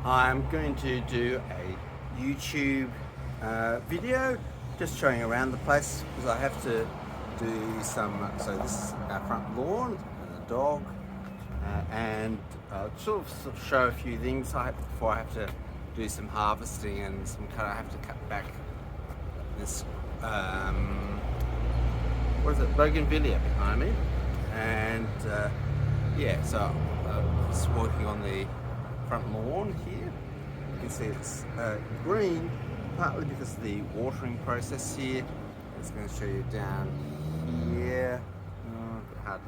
I'm going to do a YouTube video just showing around the place because I have to do some, so this is our front lawn and the dog, and I'll sort of show a few things before I have to do some harvesting and I have to cut back this, what is it, bougainvillea behind me, and yeah, so I'm just working on the front lawn here. You can see it's green, partly because of the watering process here. I'm just going to show you down here. A bit hard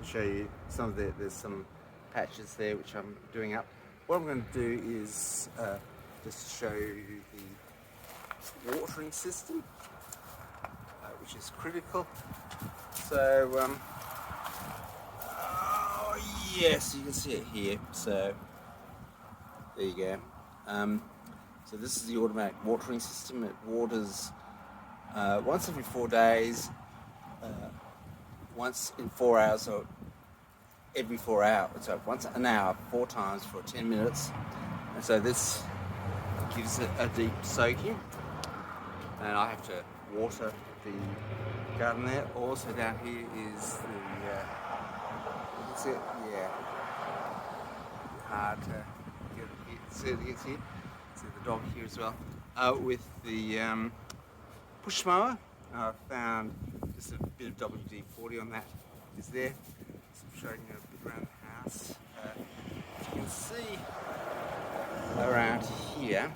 to show you some of there's some patches there which I'm doing up. What I'm going to do is just show you the watering system, which is critical. So, oh yes, you can see it here. So there you go. So this is the automatic watering system. It waters once every 4 days, once in 4 hours, or every 4 hours. So once an hour, 4 times for 10 minutes. And so this gives it a deep soaking. And I have to water the garden there. Also down here is the, you can see it, yeah, hard to get it, see it here. See the dog here as well. With the push mower, I found just a bit of WD-40 on that is there. So I'm showing you a bit around the house. As you can see around here,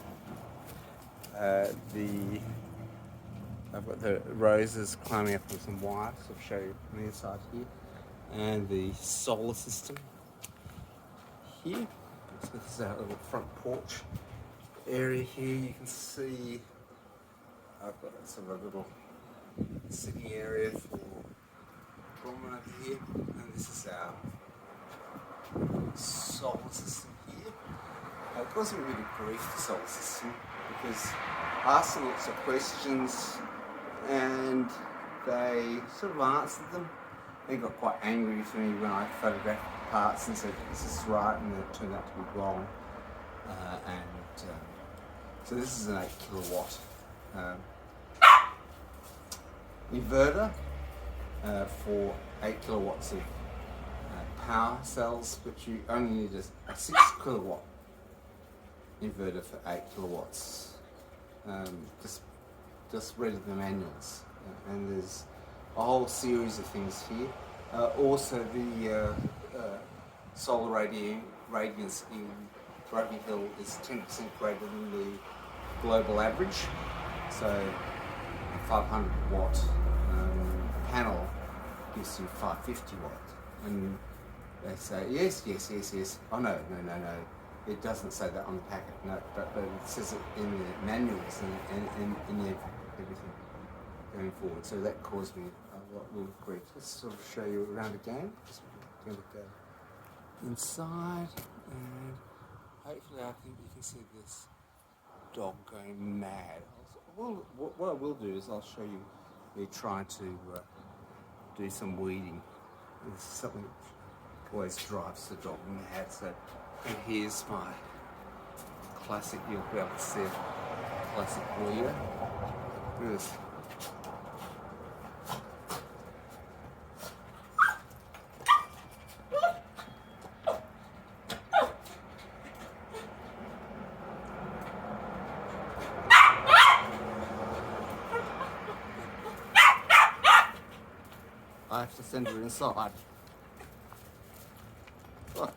I've got the roses climbing up on some wires. So I'll show you on the inside here, and the solar system here. So this is our little front porch area here. You can see I've got sort of a little sitting area for promenade here, and this is our solar system here. It caused me a bit of grief, the solar system, because I asked them lots of questions and they sort of answered them. They got quite angry with me when I photographed parts and said, "Is this right?" and it turned out to be wrong. So this is an 8 kilowatt inverter for 8 kilowatts of power cells, but you only need a 6 kilowatt inverter for 8 kilowatts. Just read the manuals, and there's a whole series of things here. Also, the solar radiance in Broken Hill is 10% greater than the global average. So a 500 watt panel gives you 550 watt, and they say yes. Oh no. It doesn't say that on the packet, no, but it says it in the manuals and in everything going forward. So that caused me a lot of grief. Let's sort of show you around again. Just going to go inside, and hopefully I think you can see this dog going mad. Well, what I will do is I'll show you me trying to do some weeding. This is something that always drives the dog mad. So, and here's my classic, you'll be able to see a classic weeder. Look at this. I have to send her inside. What?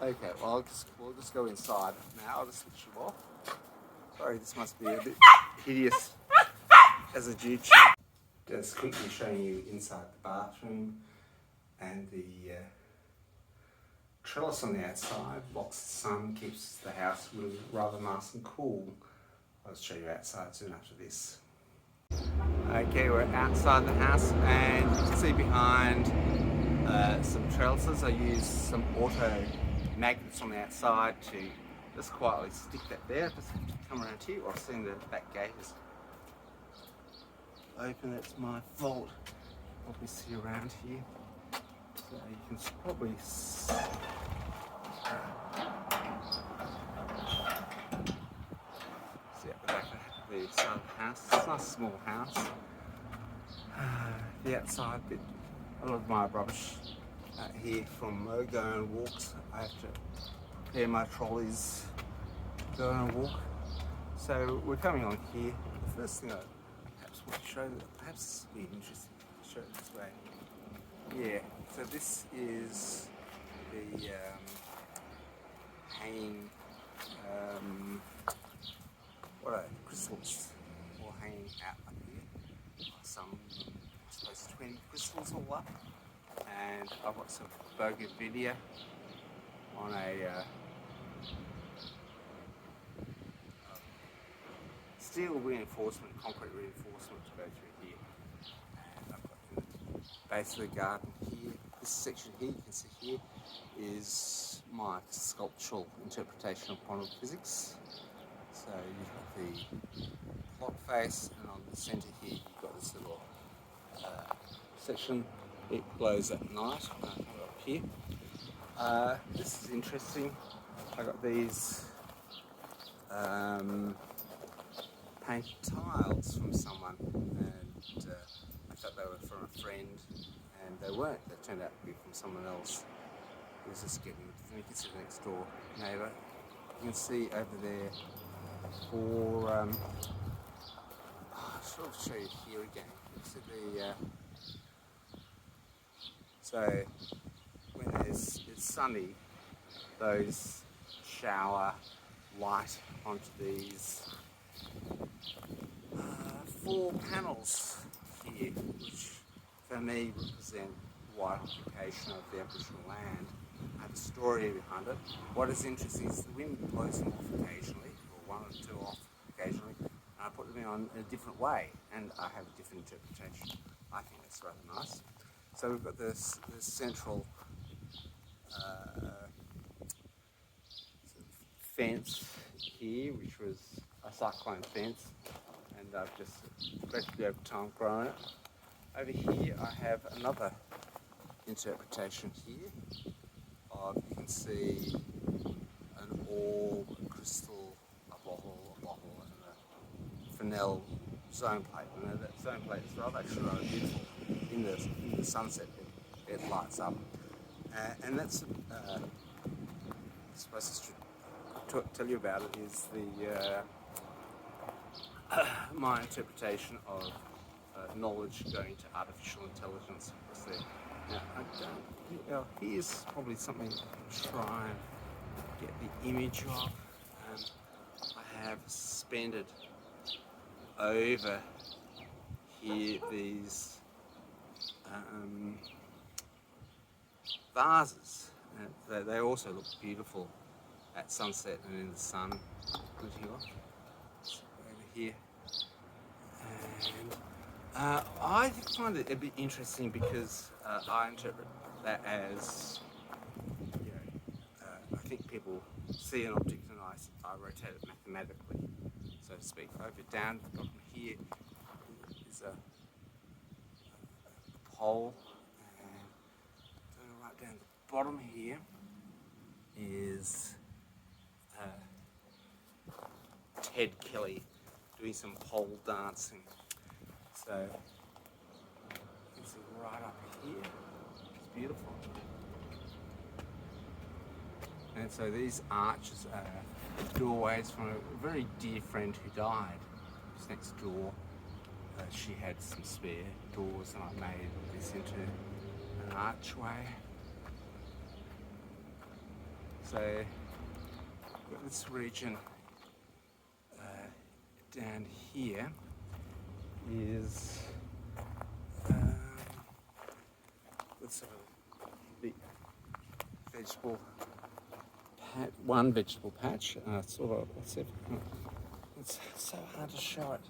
Okay, well, we'll just go inside now. I'll just switch you off. Sorry, this must be a bit hideous as a YouTube. Just quickly showing you inside the bathroom, and the trellis on the outside blocks the sun, keeps the house really rather nice and cool. I'll show you outside soon after this. Okay, we're outside the house, and you can see behind some trellises. I use some auto magnets on the outside to just quietly stick that there. Just have to come around here. I've seen the back gate is open. That's my fault. Probably see around here. So you can probably outside of the house. It's a nice small house. The outside bit, a lot of my rubbish here from going on walks. I have to prepare my trolleys to go on a walk. So we're coming on here. The first thing I perhaps want to show you, perhaps this will be interesting to show it this way. Yeah, so this is the hanging, what are they, crystals all hanging out up here. Some, I suppose 20 crystals all up. And I've got some bougainvillea on a steel reinforcement, concrete reinforcement to go through here. And I've got the base of the garden here. This section here, you can see here, is my sculptural interpretation of quantum physics. So you've got the clock face, and on the centre here you've got this little section. It glows at night. I'll come up here. This is interesting. I got these painted tiles from someone, and I thought they were from a friend, and they weren't. They turned out to be from someone else who was just getting. You can see the next door neighbour. You can see over there for. I'll sort of show you here again. You can see the. So when it's sunny, those shower light onto these 4 panels here, which for me represent wide occupation of the Aboriginal land. I have a story behind it. What is interesting is the wind blows them off occasionally, or 1 or 2 off occasionally, and I put them on in a different way, and I have a different interpretation. I think that's rather nice. So we've got this central fence here, which was a cyclone fence, and I've just gradually over time grown it. Over here I have another interpretation here of, you can see an orb, a crystal, a bottle, and a Fresnel zone plate. And that zone plate is actually rather beautiful in the sunset. It lights up, and that's I suppose to tell you about it is the my interpretation of knowledge going to artificial intelligence. Now, here's probably something to try and get the image of. I have suspended over here these vases. They also look beautiful at sunset and in the sun. Over here. And I find it a bit interesting because I interpret that as, you know, I think people see an object and I rotate it mathematically, so to speak. Over down at the bottom here is a pole, and going right down the bottom here is Ted Kelly doing some pole dancing. So you can see right up here, it's beautiful. And so these arches are doorways from a very dear friend who died. Just next door, she had some spare doors, and I made this into an archway. So this region down here is with sort of big vegetable patch, one vegetable patch. Sort of, let's see if it's so hard to show it.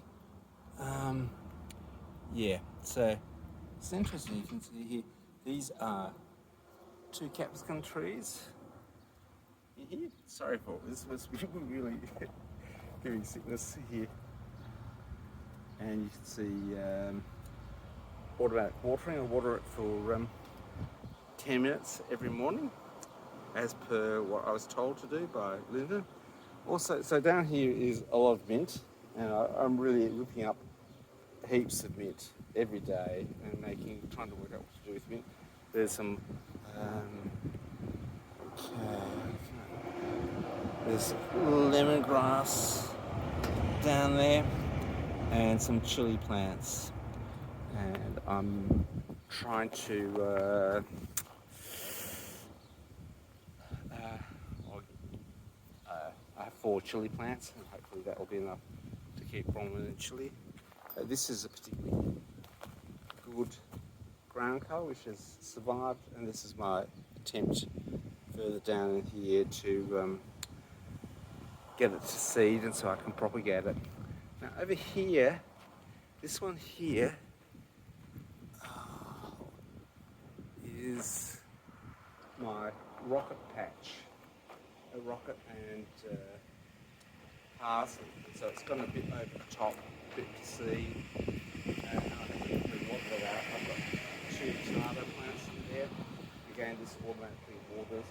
Yeah, so it's interesting. You can see here, these are 2 capsicum trees. Here, sorry for this was really giving sickness here. And you can see automatic watering. I water it for 10 minutes every morning, as per what I was told to do by Linda. Also, so down here is a lot of mint. And I'm really looking up heaps of mint every day and trying to work out what to do with mint. There's some, there's lemongrass down there and some chili plants. And I'm trying to I have 4 chili plants, and hopefully that will be enough to keep growing in chili. This is a particularly good ground colour which has survived, and this is my attempt further down in here to get it to seed and so I can propagate it. Now over here, this one here is my rocket patch. A rocket and parsley. So it's got a bit over the top, a bit to seed. And I have to water it out. I've got 2 tomato plants in there. Again, this automatically waters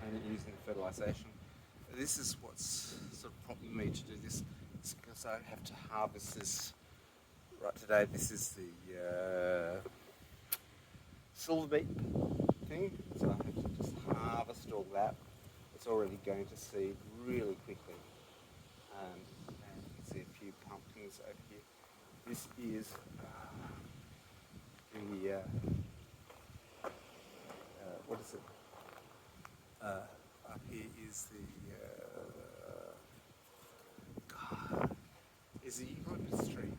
and using fertilisation. This is what's sort of prompting me to do this, because I have to harvest this right today. This is the silver beet thing, so I have to just harvest all that. It's already going to seed really quickly. And you can see a few pumpkins over here. This is what is it? Up here is the eucalyptus tree.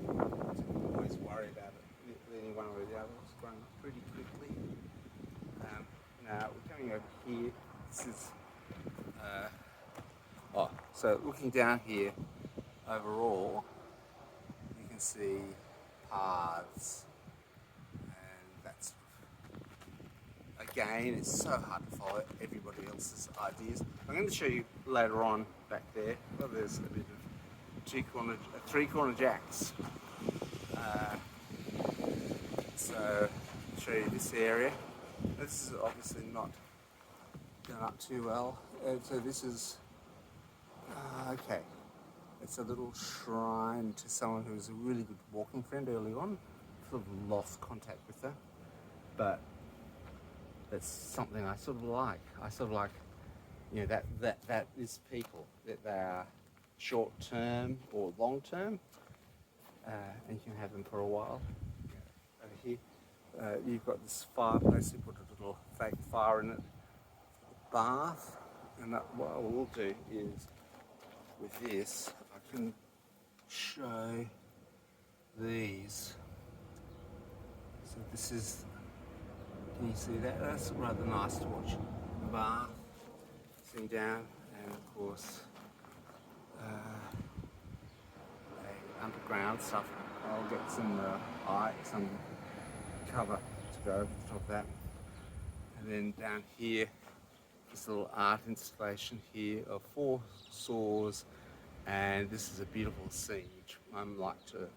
I'm always worried about it letting one or the other. It's growing up pretty quickly. Now we're coming over here. This is so looking down here overall, you can see paths, and that's again, it's so hard to follow everybody else's ideas. I'm going to show you later on back there. Well, there's a bit of three-corner jacks. So I'll show you this area. This is obviously not done up too well. So this is okay. It's a little shrine to someone who was a really good walking friend early on. Sort of lost contact with her, but that's something I sort of like. I sort of like, you know, that is people, that they are short term or long term, and you can have them for a while. Over here, you've got this fireplace. You put a little fake fire in it, bath, and what I will do is with this, I can show these. So this is, can you see that? That's rather nice to watch. The bath, sitting down, and of course, underground stuff. I'll get some cover to go over the top of that. And then down here, this little art installation here of 4 saws, and this is a beautiful scene which I like to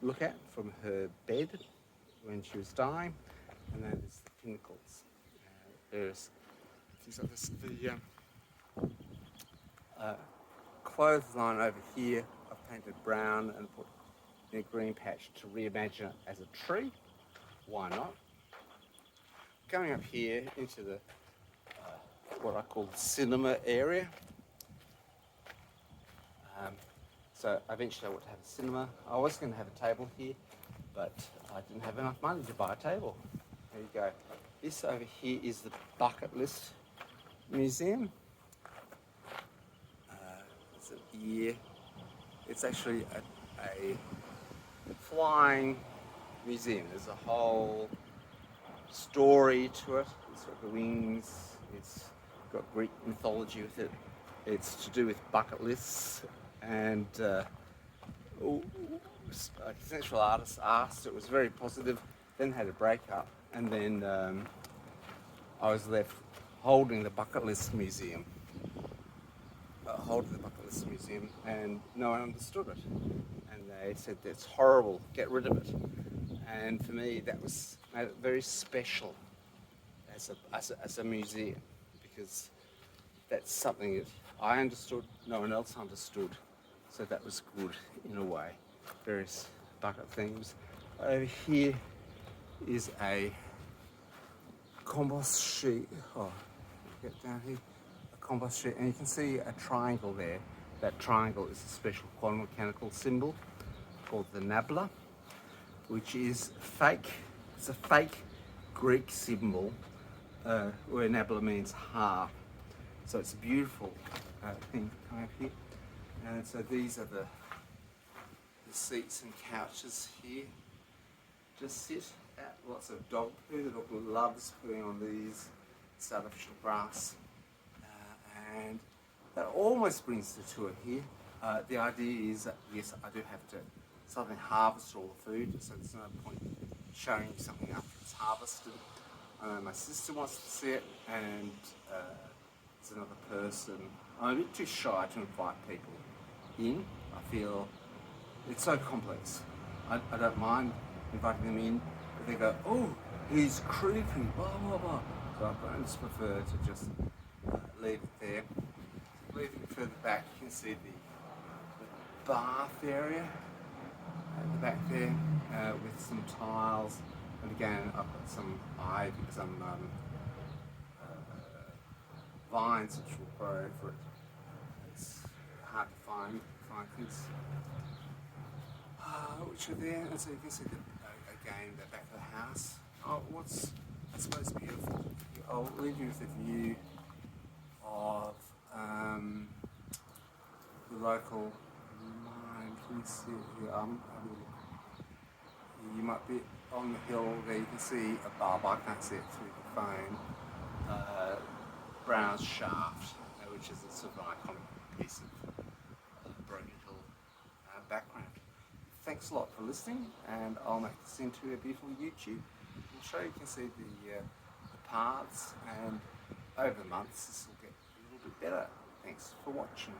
look at from her bed when she was dying. And then there's the pinnacles. There's things like this. The clothesline over here, I've painted brown and put in a green patch to reimagine it as a tree. Why not? Going up here into the what I call the cinema area. So eventually I want to have a cinema. I was going to have a table here, but I didn't have enough money to buy a table. There you go. This over here is the Bucket List Museum. It's an ear. It's actually a flying museum. There's a whole story to it. It's got the wings. It's got Greek mythology with it. It's to do with bucket lists, and a conceptual artist asked. It was very positive. Then had a breakup, and then I was left holding the Bucket List Museum. And no one understood it. And they said, that's horrible, get rid of it. And for me, that made it very special as a museum, because that's something that I understood, no one else understood. So that was good in a way. Various bucket themes. Over here is a compost sheet. Oh, get down here. A compost sheet, and you can see a triangle there. That triangle is a special quantum mechanical symbol called the nabla, which is fake. It's a fake Greek symbol where nabla means half. So it's a beautiful thing coming up here. And so these are the seats and couches here. Just sit at lots of dog poo. The dog loves pooing on these. It's artificial grass. And that almost brings the tour here. The idea is that, yes, I do have to suddenly harvest all the food, so there's no point showing you something after it's harvested. My sister wants to see it, and there's another person. I'm a bit too shy to invite people in. I feel it's so complex. I don't mind inviting them in, but they go, oh, he's creepy, blah, blah, blah. So I just prefer to just leave it there. Leaving further back, you can see the bath area at the back there with some tiles. And again, I've got some ivy, some vines which will grow over it. It's hard to find things which are there. And so you can see again the back of the house. Oh, what's I suppose beautiful. I'll leave you with a view of the local mine. Can you see it here? You might be on the hill there. You can see above. I can't see it through the phone. Brown's Shaft, which is a sort of iconic piece of Broken Hill background. Thanks a lot for listening, and I'll make this into a beautiful YouTube. I'll show you can see the paths, and over the months this will get a little bit better. Thanks for watching.